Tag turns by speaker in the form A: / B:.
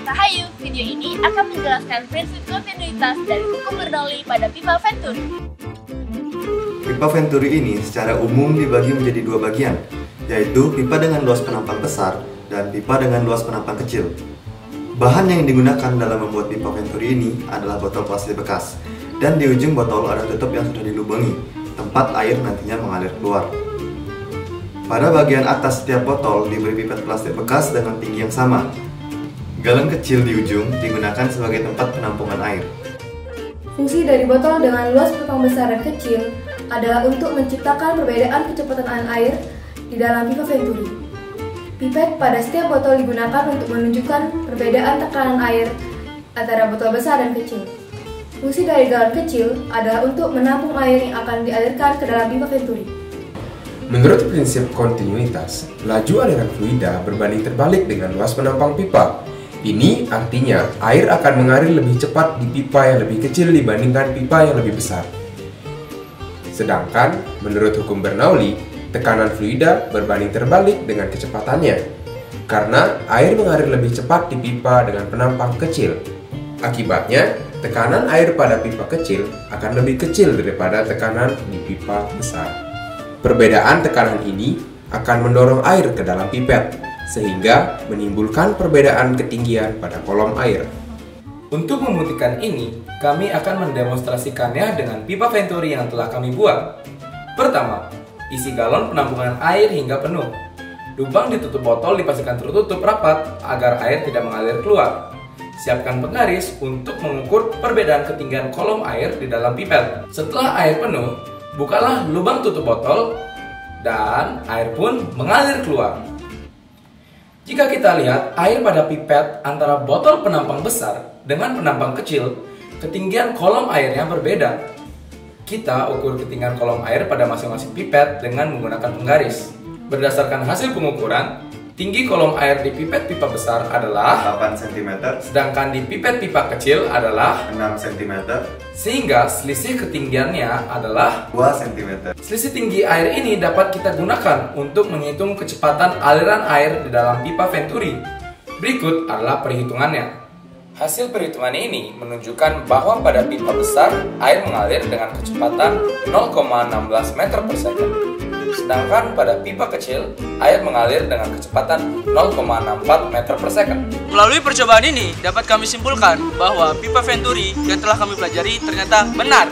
A: Rahayu, video ini akan menjelaskan prinsip kontinuitas dari hukum Bernoulli pada pipa Venturi.
B: Pipa Venturi ini secara umum dibagi menjadi dua bagian, yaitu pipa dengan luas penampang besar dan pipa dengan luas penampang kecil. Bahan yang digunakan dalam membuat pipa Venturi ini adalah botol plastik bekas, dan di ujung botol ada tutup yang sudah dilubangi, tempat air nantinya mengalir keluar. Pada bagian atas setiap botol diberi pipet plastik bekas dengan tinggi yang sama. Galon kecil di ujung digunakan sebagai tempat penampungan air.
C: Fungsi dari botol dengan luas penampang besar dan kecil adalah untuk menciptakan perbedaan kecepatan air di dalam pipa Venturi. Pipet pada setiap botol digunakan untuk menunjukkan perbedaan tekanan air antara botol besar dan kecil. Fungsi dari galon kecil adalah untuk menampung air yang akan dialirkan ke dalam pipa Venturi.
D: Menurut prinsip kontinuitas, laju aliran fluida berbanding terbalik dengan luas penampang pipa. Ini artinya air akan mengalir lebih cepat di pipa yang lebih kecil dibandingkan pipa yang lebih besar. Sedangkan, menurut hukum Bernoulli, tekanan fluida berbanding terbalik dengan kecepatannya. Karena air mengalir lebih cepat di pipa dengan penampang kecil. Akibatnya, tekanan air pada pipa kecil akan lebih kecil daripada tekanan di pipa besar. Perbedaan tekanan ini akan mendorong air ke dalam pipet, sehingga menimbulkan perbedaan ketinggian pada kolom air.
E: Untuk membuktikan ini, kami akan mendemonstrasikannya dengan pipa Venturi yang telah kami buat. Pertama, isi galon penampungan air hingga penuh. Lubang di tutup botol dipastikan tertutup rapat agar air tidak mengalir keluar. Siapkan penggaris untuk mengukur perbedaan ketinggian kolom air di dalam pipet. Setelah air penuh, bukalah lubang tutup botol dan air pun mengalir keluar. Jika kita lihat air pada pipet antara botol penampang besar dengan penampang kecil, ketinggian kolom airnya berbeda. Kita ukur ketinggian kolom air pada masing-masing pipet dengan menggunakan penggaris. Berdasarkan hasil pengukuran, tinggi kolom air di pipet pipa besar adalah
B: 8 cm,
E: sedangkan di pipet pipa kecil adalah
B: 6 cm,
E: sehingga selisih ketinggiannya adalah
B: 2 cm.
E: Selisih tinggi air ini dapat kita gunakan untuk menghitung kecepatan aliran air di dalam pipa Venturi. Berikut adalah perhitungannya. Hasil perhitungan ini menunjukkan bahwa pada pipa besar air mengalir dengan kecepatan 0,16 meter per second. Sedangkan pada pipa kecil, air mengalir dengan kecepatan 0,64 meter per second.
F: Melalui percobaan ini, dapat kami simpulkan bahwa pipa Venturi yang telah kami pelajari ternyata benar.